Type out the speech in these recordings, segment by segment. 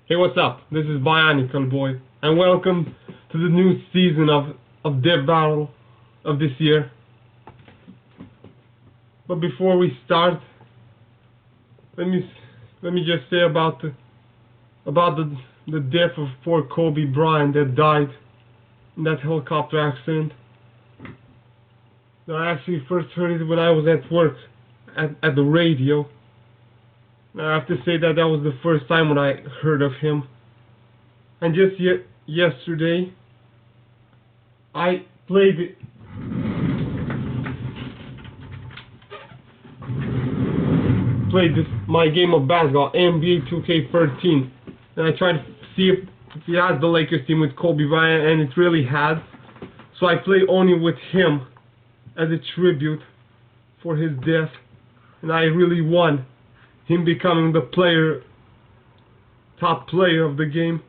Hey, what's up? This is Bionicle Boy, and welcome to the new season of DeathBattle of this year. But before we start, let me just say about the death of poor Kobe Bryant that died in that helicopter accident. I actually first heard it when I was at work at the radio. I have to say that was the first time when I heard of him. And just yesterday, I played my game of basketball, NBA 2K13, and I tried to see if he had the Lakers team with Kobe Bryant, and it really had. So I played only with him as a tribute for his death, and I really won. Him becoming the top player of the game.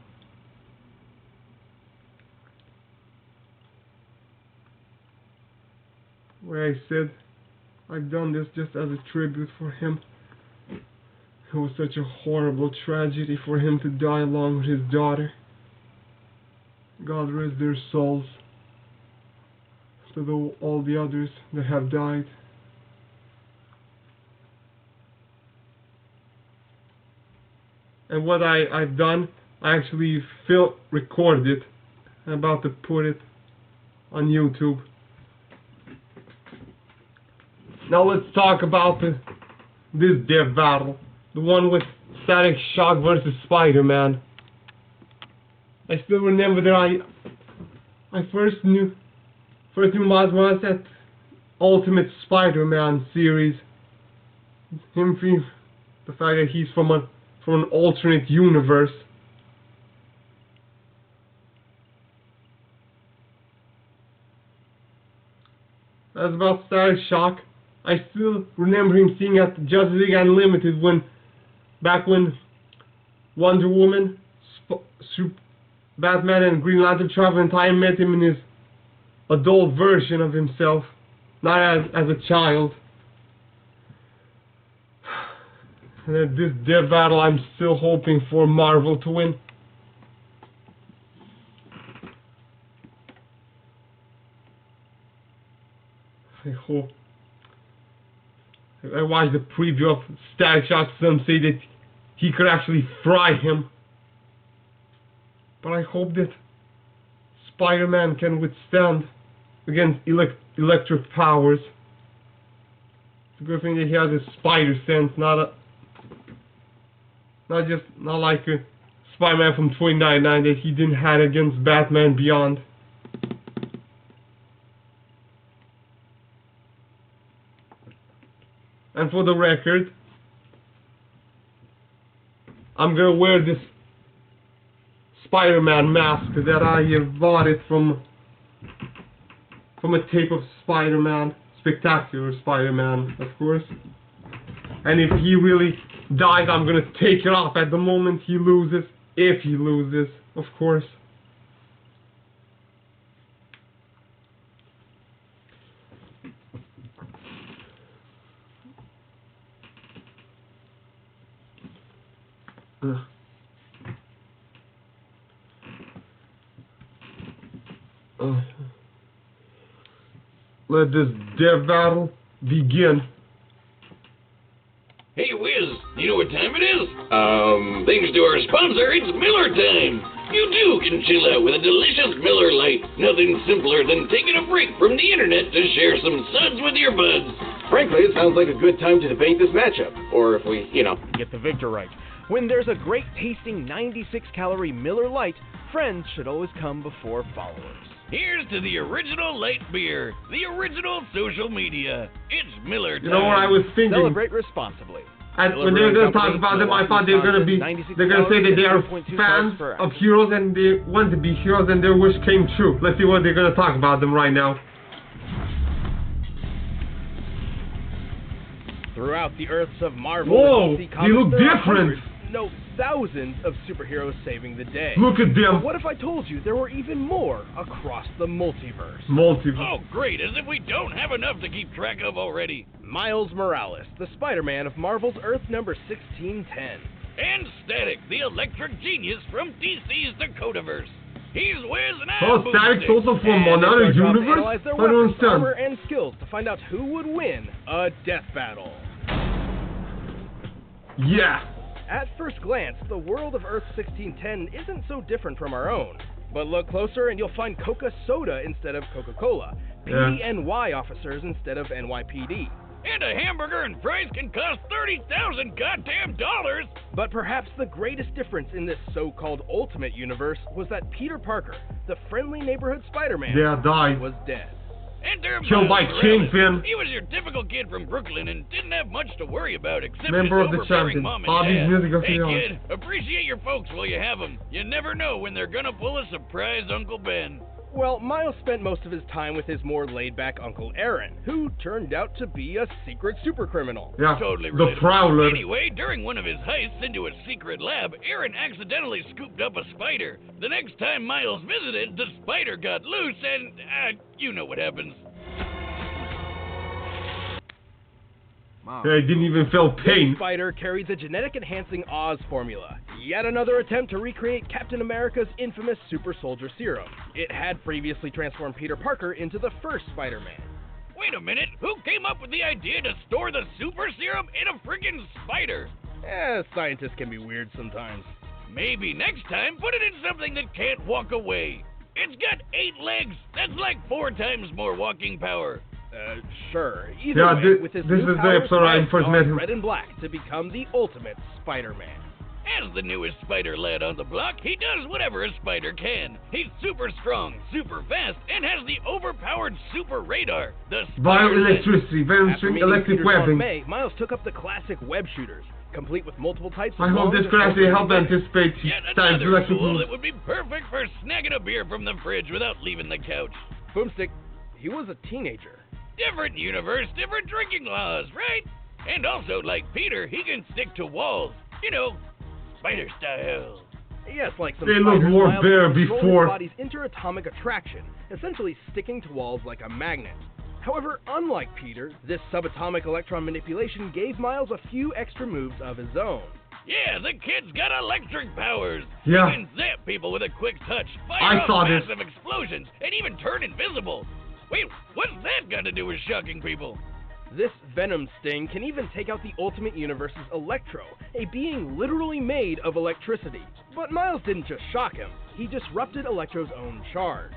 Where I said I've done this just as a tribute for him. It was such a horrible tragedy for him to die along with his daughter. God rest their souls to all the others that have died. And what I've done, I actually recorded it. I'm about to put it on YouTube. Now let's talk about this DeathBattle. The one with StaticShock versus Spider-Man. I still remember that I first knew Miles Morales at Ultimate Spider-Man series. The fact that he's from an alternate universe. As about StaticShock, I still remember him seeing at Justice League Unlimited back when Wonder Woman, Batman, and Green Lantern traveled in time, met him in his adult version of himself, not as a child. And at this DeathBattle, I'm still hoping for Marvel to win. I hope. I watched the preview of StaticShock. Some say that he could actually fry him. But I hope that Spider-Man can withstand against electric powers. It's a good thing that he has a spider sense, not like a Spider-Man from 2099 that he didn't have against Batman Beyond. And for the record, I'm gonna wear this Spider-Man mask that I bought it from a tape of Spider-Man, Spectacular Spider-Man, of course. And if he really dies, I'm gonna take it off at the moment he loses, if he loses, of course. Let this DeathBattle begin. Hey Wiz, you know what time it is? Thanks to our sponsor, it's Miller time. You too can chill out with a delicious Miller Lite. Nothing simpler than taking a break from the internet to share some suds with your buds. Frankly, it sounds like a good time to debate this matchup. Or if we, get the victor right. When there's a great tasting 96-calorie Miller Lite, friends should always come before followers. Here's to the original light beer, the original social media. It's Miller time. You know what I was thinking? Celebrate responsibly. When they were going to talk about them, I thought they're going to say that they are fans of heroes and they want to be heroes and their wish came true. Let's see what they're going to talk about them right now. Throughout the Earths of Marvel, whoa, DC they look different. No, thousands of superheroes saving the day. Look at them. But what if I told you there were even more across the multiverse? Oh, great, as if we don't have enough to keep track of already. Miles Morales, the Spider-Man of Marvel's Earth number 1610. And Static, the electric genius from DC's Dakotaverse. He's whizzing out. Oh, Static's also from another universe? Analyze their I don't weapons, understand. armor, and skills to find out who would win a death battle. Yeah. At first glance, the world of Earth 1610 isn't so different from our own. But look closer and you'll find Coca-Soda instead of Coca-Cola, PDNY officers instead of NYPD. And a hamburger and fries can cost $30,000 goddamn dollars. But perhaps the greatest difference in this so-called Ultimate Universe was that Peter Parker, the friendly neighborhood Spider-Man, died. was dead. Enter Killed by Miles Kingpin. Morales. He was your typical kid from Brooklyn and didn't have much to worry about except Member his of the overbearing champion. mom and Bobby's dad. music of Hey the kid, appreciate your folks while you have them. You never know when they're gonna pull a surprise Uncle Ben. Well, Miles spent most of his time with his more laid-back Uncle Aaron, who turned out to be a secret supercriminal. Yeah, Totally the relatable. Prowler. Anyway, during one of his heists into a secret lab, Aaron accidentally scooped up a spider. The next time Miles visited, the spider got loose and, you know what happens. I didn't even feel pain. This spider carried the genetic-enhancing Oz formula, yet another attempt to recreate Captain America's infamous super soldier serum. It had previously transformed Peter Parker into the first Spider-Man. Wait a minute, who came up with the idea to store the super serum in a friggin' spider? Scientists can be weird sometimes. Maybe next time, put it in something that can't walk away. It's got 8 legs. That's like 4 times more walking power. Sure. Either way, with his this new is the powers, episode I Miles first met donned him. red and black to become the ultimate Spider-Man. As the newest spider lad on the block, he does whatever a spider can. He's super strong, super fast, and has the overpowered super radar. The Bioelectricity, venom After string, meeting electric Peter's Aunt webbing. May, Miles took up the classic web shooters, complete with multiple types of I hope long this could actually help distance- anticipate Yet Static's another electric tool moves. that would be perfect for snagging a beer from the fridge without leaving the couch. Boomstick, he was a teenager. Different universe, different drinking laws, right? And also, like Peter, he can stick to walls. You know, spider style. Yes, like some They looked spiders, more Miles bare could control before. his body's interatomic attraction, essentially sticking to walls like a magnet. However, unlike Peter, this subatomic electron manipulation gave Miles a few extra moves of his own. Yeah, the kid's got electric powers. Yeah. He can zap people with a quick touch, I fire off saw this. massive explosions, and even turn invisible. Wait, what's that got to do with shocking people? This venom sting can even take out the Ultimate Universe's Electro, a being literally made of electricity. But Miles didn't just shock him, he disrupted Electro's own charge.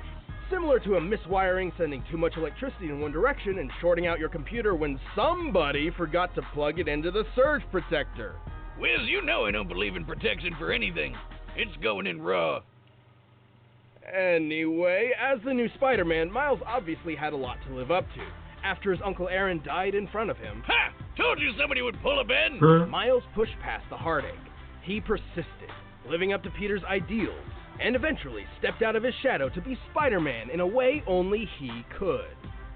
Similar to a miswiring sending too much electricity in one direction and shorting out your computer when somebody forgot to plug it into the surge protector. Wiz, you know I don't believe in protection for anything. It's going in raw. Anyway, as the new Spider-Man, Miles obviously had a lot to live up to. After his Uncle Aaron died in front of him, Ha! Told you somebody would pull a Ben! Huh? Miles pushed past the heartache. He persisted, living up to Peter's ideals, and eventually stepped out of his shadow to be Spider-Man in a way only he could.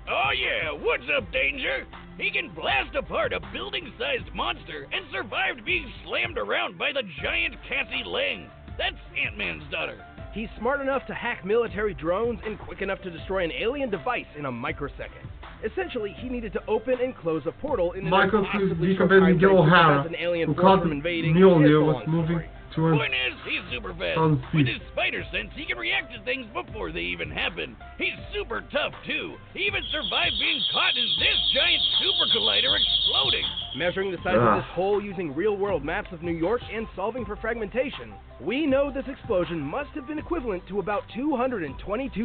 Oh yeah, what's up, Danger? He can blast apart a building-sized monster and survived being slammed around by the giant Cassie Lang. That's Ant-Man's daughter. He's smart enough to hack military drones and quick enough to destroy an alien device in a microsecond. Essentially, he needed to open and close a portal in an Michael impossibly short decomposing time Gil frame to O'Hara, prevent an alien who force caught from invading. Mjolnir, It's a was long moving story. to him. Point is, he's super fast. On With sea. his spider sense, he can react to things before they even happen. He's super tough, too. He even survived being caught in this giant super collider exploding. Measuring the size of this hole using real-world maps of New York and solving for fragmentation, we know this explosion must have been equivalent to about 222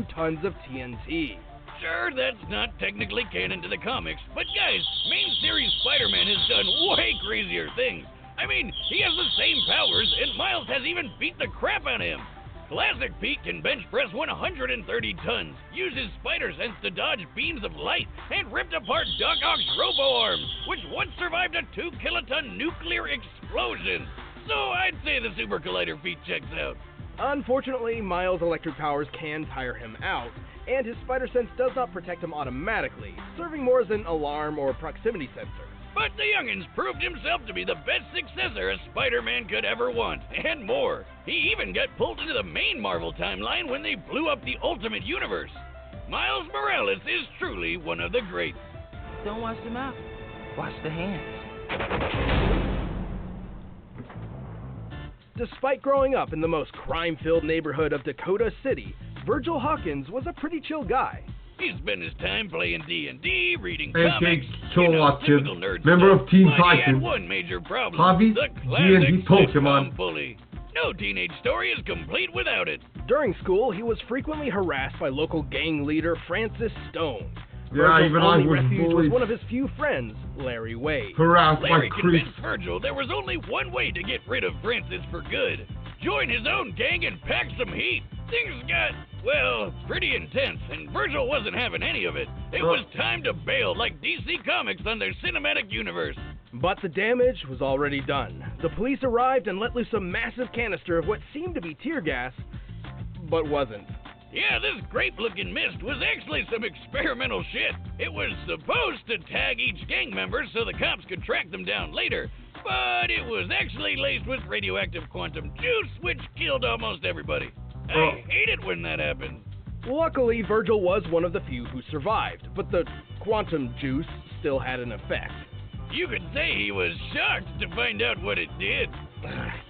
tons of TNT. Sure, that's not technically canon to the comics, but guys, main series Spider-Man has done way crazier things. I mean, he has the same powers, and Miles has even beat the crap out of him. Classic Pete can bench press 130 tons, use his spider sense to dodge beams of light, and ripped apart Doc Ock's robo-arm, which once survived a 2-kiloton nuclear explosion. So I'd say the Super Collider feat checks out. Unfortunately, Miles' electric powers can tire him out, and his spider sense does not protect him automatically, serving more as an alarm or proximity sensor. But the youngins proved himself to be the best successor a Spider-Man could ever want, and more. He even got pulled into the main Marvel timeline when they blew up the Ultimate Universe. Miles Morales is truly one of the greats. Don't wash the mouth, wash the hands. Despite growing up in the most crime-filled neighborhood of Dakota City, Virgil Hawkins was a pretty chill guy. He spent his time playing D&D, reading Pancake comics, Kilowatt typical Kid, nerd member stuff, of Teen but he had Titans. one major problem. Hobby, the D&D classic Pokemon. sitcom bully. No teenage story is complete without it. During school, he was frequently harassed by local gang leader Francis Stone. Yeah, Virgil's even I only was refuge was bullied. one of his few friends, Larry Wade. Harassed by Larry creeps. convinced Virgil there was only one way to get rid of Francis for good. Join his own gang and pack some heat. Things got, well, pretty intense, and Virgil wasn't having any of it. It was time to bail like DC Comics on their cinematic universe. But the damage was already done. The police arrived and let loose a massive canister of what seemed to be tear gas, but wasn't. Yeah, this grape-looking mist was actually some experimental shit. It was supposed to tag each gang member so the cops could track them down later, but it was actually laced with radioactive quantum juice, which killed almost everybody. I hate it when that happens. Luckily, Virgil was one of the few who survived, but the quantum juice still had an effect. You could say he was shocked to find out what it did.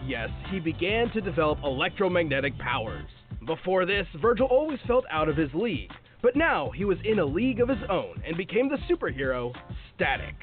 Yes, he began to develop electromagnetic powers. Before this, Virgil always felt out of his league, but now he was in a league of his own and became the superhero, Static.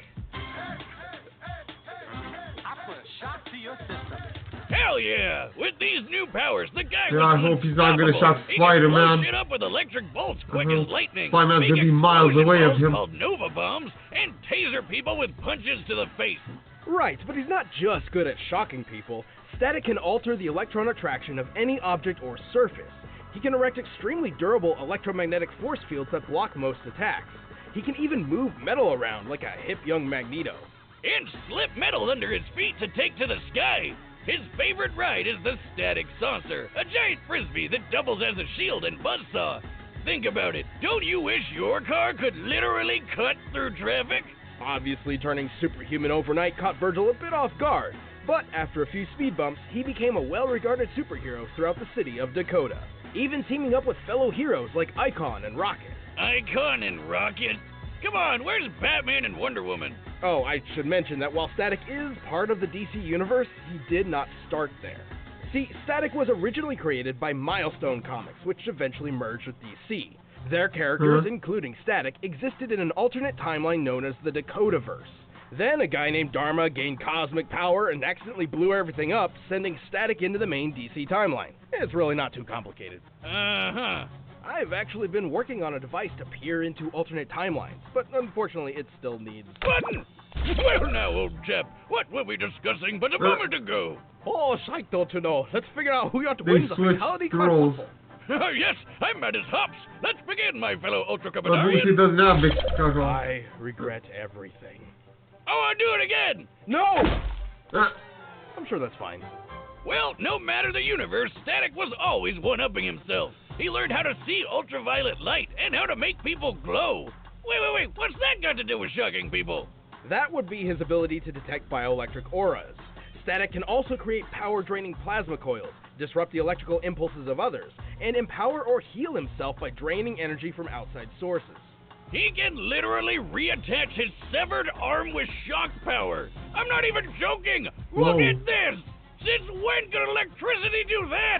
Hell yeah! With these new powers, the guy Yeah, I was hope he's not gonna unstoppable. shock He can blow Spider-Man. shit up with electric bolts quick as lightning. Spider-Man's make gonna be miles explosion away of balls him. called Nova bombs, and taser people with punches to the face. Right, but he's not just good at shocking people. Static can alter the electron attraction of any object or surface. He can erect extremely durable electromagnetic force fields that block most attacks. He can even move metal around like a hip young Magneto. And slip metal under his feet to take to the sky. His favorite ride is the Static Saucer, a giant frisbee that doubles as a shield and buzzsaw. Think about it. Don't you wish your car could literally cut through traffic? Obviously, turning superhuman overnight caught Virgil a bit off guard, but after a few speed bumps, he became a well-regarded superhero throughout the city of Dakota, even teaming up with fellow heroes like Icon and Rocket. Icon and Rocket? Come on, where's Batman and Wonder Woman? Oh, I should mention that while Static is part of the DC Universe, he did not start there. See, Static was originally created by Milestone Comics, which eventually merged with DC. Their characters, including Static, existed in an alternate timeline known as the Dakotaverse. Then a guy named Dharma gained cosmic power and accidentally blew everything up, sending Static into the main DC timeline. It's really not too complicated. Uh-huh. I've actually been working on a device to peer into alternate timelines, but unfortunately it still needs... Button! Well now, old chap, what were we discussing but a moment ago? Oh, psycho to know. Let's figure out who got to They win the switched fatality roles. carnival. Yes, I'm mad as hops. Let's begin, my fellow Ultra But Lucy Commandarian. doesn't have big skull. I regret everything. Oh, I'll do it again. No! Ah, I'm sure that's fine. Well, no matter the universe, Static was always one-upping himself. He learned how to see ultraviolet light and how to make people glow. Wait, what's that got to do with shocking people? That would be his ability to detect bioelectric auras. Static can also create power-draining plasma coils, disrupt the electrical impulses of others, and empower or heal himself by draining energy from outside sources. He can literally reattach his severed arm with shock power. I'm not even joking. Look Whoa. at this. Since when could electricity do that?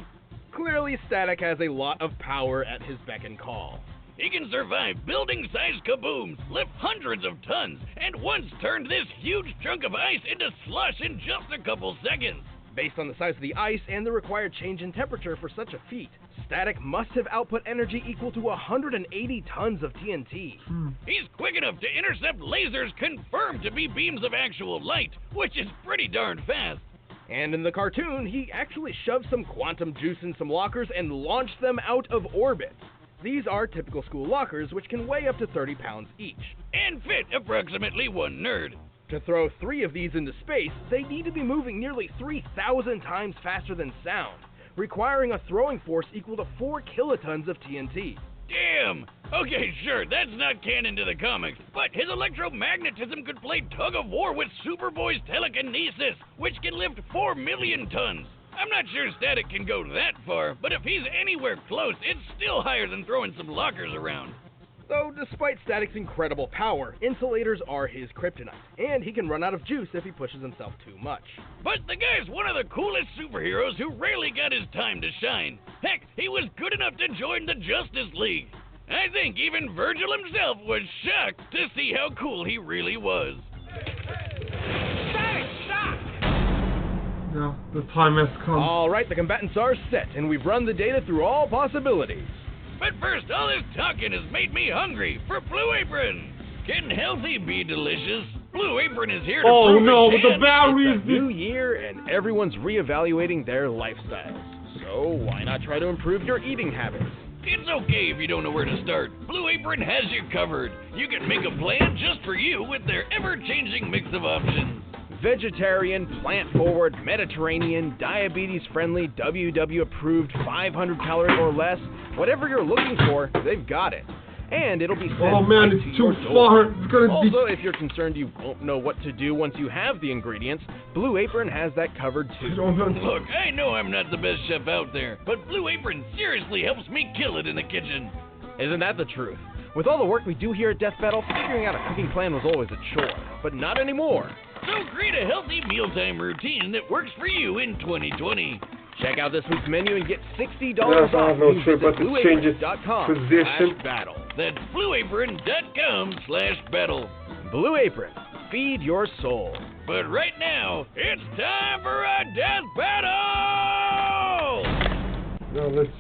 Clearly, Static has a lot of power at his beck and call. He can survive building-sized kabooms, lift hundreds of tons, and once turned this huge chunk of ice into slush in just a couple seconds. Based on the size of the ice and the required change in temperature for such a feat, Static must have output energy equal to 180 tons of TNT. He's quick enough to intercept lasers confirmed to be beams of actual light, which is pretty darn fast. And in the cartoon, he actually shoved some quantum juice in some lockers and launched them out of orbit. These are typical school lockers, which can weigh up to 30 pounds each. And fit approximately one nerd. To throw 3 of these into space, they need to be moving nearly 3,000 times faster than sound, requiring a throwing force equal to 4 kilotons of TNT. Damn! Okay, sure, that's not canon to the comics, but his electromagnetism could play tug-of-war with Superboy's telekinesis, which can lift 4 million tons. I'm not sure Static can go that far, but if he's anywhere close, it's still higher than throwing some lockers around. Though despite Static's incredible power, insulators are his kryptonite, and he can run out of juice if he pushes himself too much. But the guy's one of the coolest superheroes who rarely got his time to shine. Heck, he was good enough to join the Justice League. I think even Virgil himself was shocked to see how cool he really was. Now, the time has come. Alright, the combatants are set, and we've run the data through all possibilities. But first, all this talking has made me hungry for Blue Apron. Can healthy be delicious? Blue Apron is here to prove no, it with the can. batteries. It's a new year, and everyone's reevaluating their lifestyles. So why not try to improve your eating habits? It's okay if you don't know where to start. Blue Apron has you covered. You can make a plan just for you with their ever-changing mix of options. Vegetarian, plant-forward, Mediterranean, diabetes-friendly, WW-approved, 500 calories or less. Whatever you're looking for, they've got it. And it'll be sent Oh man, right to it's your too door. far. It's gonna Also, if you're concerned you won't know what to do once you have the ingredients, Blue Apron has that covered be. too. Look, I know I'm not the best chef out there, but Blue Apron seriously helps me kill it in the kitchen. Isn't that the truth? With all the work we do here at DeathBattle, figuring out a cooking plan was always a chore. But not anymore. So create a healthy mealtime routine that works for you in 2020. Check out this week's menu and get $60 That's off. no trip, but it changes blueapron.com/battle. That's blueapron.com/battle. Blue Apron, feed your soul. But right now, it's time for a death battle! Now let's.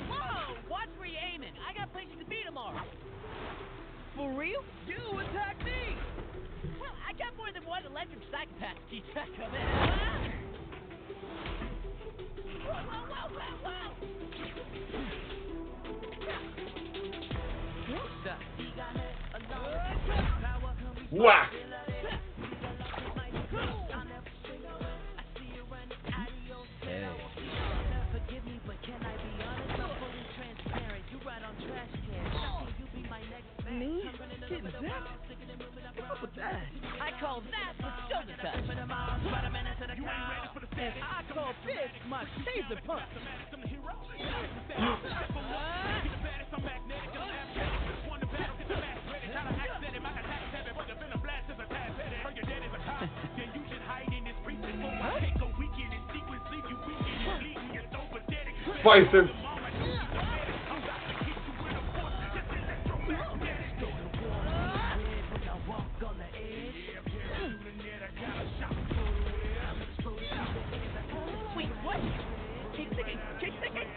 Whoa! Watch where you're aiming. I got places to be tomorrow. For real? You attack me! Well, I got more than one electric psychopath to keep track of it. Whoa, whoa, whoa, whoa, whoa! Whack! Me? Getting zapped? What's up with that? I call that the shoulder touch. And I call this my taser punch. Bison. Wait, what? Keep sticking, keep sticking.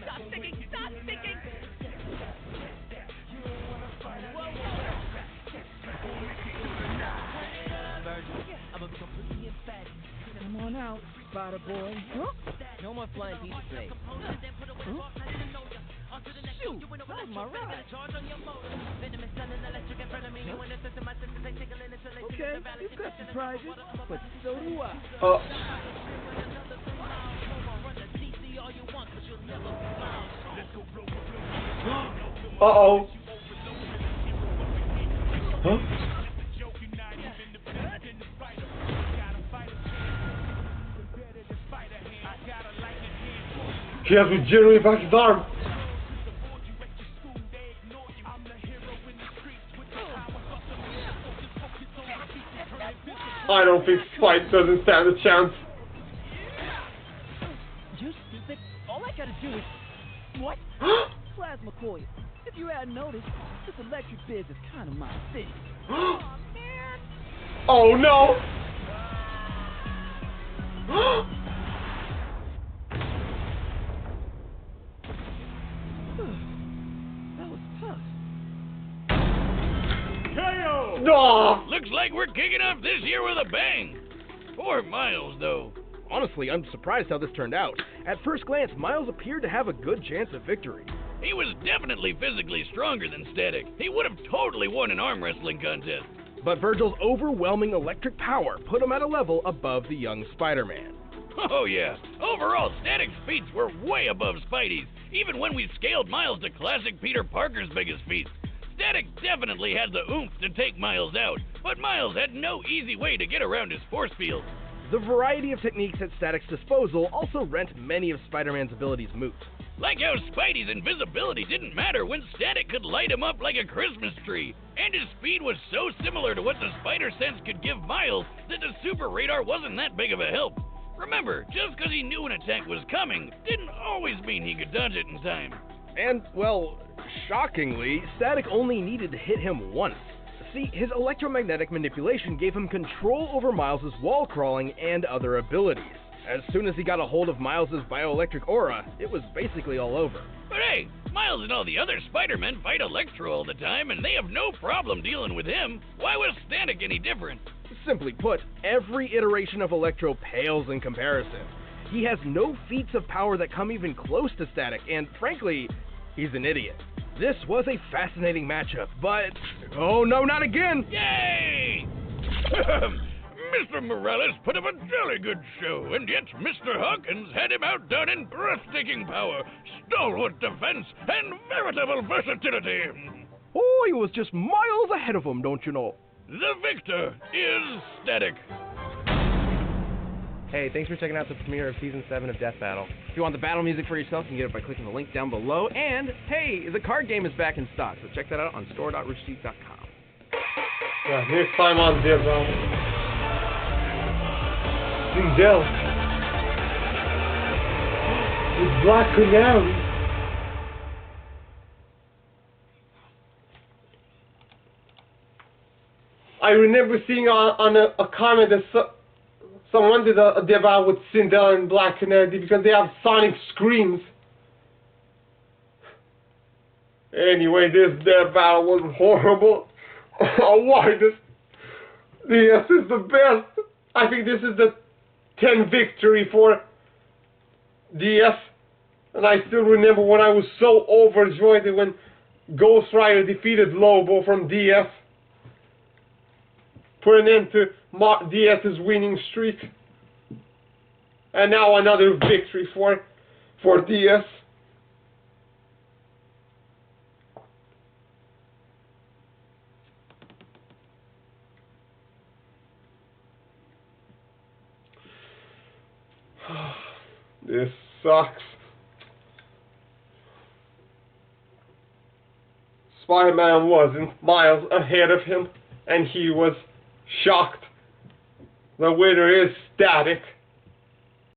Stop sticking, stop sticking. Come on out, Spider Boy. Huh? No more flying pieces, mate. Shoot, that was my ride. Okay, you've got surprises, but so do I. Uh-oh. Huh? He has to generate back his arm. I don't think Spike doesn't stand a chance. You stupid. All I gotta do is... What? Plasma coil. If you hadn't noticed, this electric biz is kind of my thing. Oh no! That was tough. No! Looks like we're kicking off this year with a bang. Poor Miles, though. Honestly, I'm surprised how this turned out. At first glance, Miles appeared to have a good chance of victory. He was definitely physically stronger than Static. He would have totally won an arm wrestling contest. But Virgil's overwhelming electric power put him at a level above the young Spider-Man. Oh yeah, overall Static's feats were way above Spidey's, even when we scaled Miles to classic Peter Parker's biggest feats. Static definitely had the oomph to take Miles out, but Miles had no easy way to get around his force field. The variety of techniques at Static's disposal also rent many of Spider-Man's abilities moot. Like how Spidey's invisibility didn't matter when Static could light him up like a Christmas tree, and his speed was so similar to what the Spider Sense could give Miles that the super radar wasn't that big of a help. Remember, just because he knew an attack was coming didn't always mean he could dodge it in time. And, well, shockingly, Static only needed to hit him once. See, his electromagnetic manipulation gave him control over Miles' wall crawling and other abilities. As soon as he got a hold of Miles' bioelectric aura, it was basically all over. But hey, Miles and all the other Spider-Men fight Electro all the time, and they have no problem dealing with him. Why was Static any different? Simply put, every iteration of Electro pales in comparison. He has no feats of power that come even close to Static, and frankly, he's an idiot. This was a fascinating matchup, but... oh no, not again! Yay! Mr. Morales put up a jolly good show, and yet Mr. Hawkins had him outdone in breathtaking power, stalwart defense, and veritable versatility. Oh, he was just miles ahead of him, don't you know? The victor is Static. Hey, thanks for checking out the premiere of Season 7 of DeathBattle. If you want the battle music for yourself, you can get it by clicking the link down below. And, hey, the card game is back in stock, so check that out on store.roosterteeth.com. Yeah, next time on DeathBattle. Virgil. It's Black Canary. I remember seeing on a comment that someone did a DeathBattle with Cinderella and Black Canary because they have sonic screams. Anyway, this DeathBattle was horrible. Why this? DS is the best. I think this is the 10th victory for DS, and I still remember when I was so overjoyed when Ghost Rider defeated Lobo from DS, put an end to DS's winning streak, and now another victory for DS. This sucks. Spider-Man wasn't miles ahead of him, and he was shocked. The winner is Static.